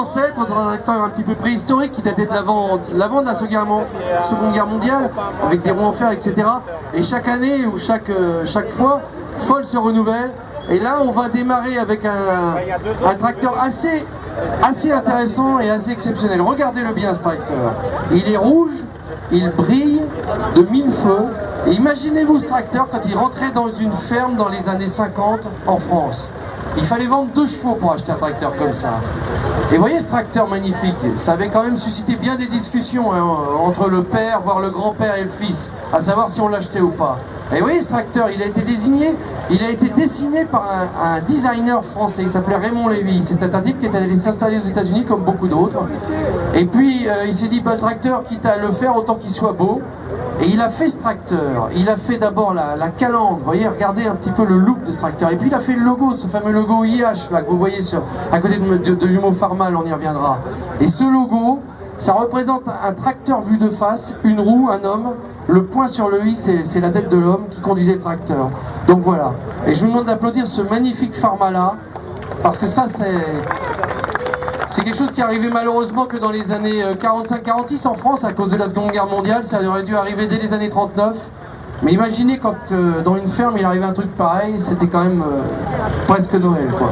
ancêtres d'un tracteur un petit peu préhistorique qui datait de l'avant de la Seconde Guerre mondiale, avec des roues en fer, etc. Et chaque année ou chaque fois, Foll se renouvelle. Et là, on va démarrer avec un tracteur assez intéressant et assez exceptionnel. Regardez-le bien, ce tracteur. Il est rouge, il brille de mille feux. Et imaginez-vous ce tracteur quand il rentrait dans une ferme dans les années 50 en France. Il fallait vendre 2 chevaux pour acheter un tracteur comme ça. Et voyez ce tracteur magnifique, ça avait quand même suscité bien des discussions hein, entre le père, voire le grand-père et le fils, à savoir si on l'achetait ou pas. Et vous voyez ce tracteur, il a été dessiné par un designer français, il s'appelait Raymond Lévy. C'était un type qui était allé s'installer aux États-Unis comme beaucoup d'autres. Et puis il s'est dit, bah, le tracteur, quitte à le faire, autant qu'il soit beau. Et il a fait ce tracteur, il a fait d'abord la calandre, vous voyez, regardez un petit peu le look de ce tracteur. Et puis il a fait le logo, ce fameux logo IH là, que vous voyez à côté de Humo Farmal, on y reviendra. Et ce logo, ça représente un tracteur vu de face, une roue, un homme. Le point sur le i, c'est la tête de l'homme qui conduisait le tracteur. Donc voilà. Et je vous demande d'applaudir ce magnifique Farmala, parce que ça c'est quelque chose qui est arrivé malheureusement que dans les années 45-46 en France à cause de la Seconde Guerre mondiale. Ça aurait dû arriver dès les années 39. Mais imaginez quand dans une ferme il arrivait un truc pareil, c'était quand même presque Noël quoi.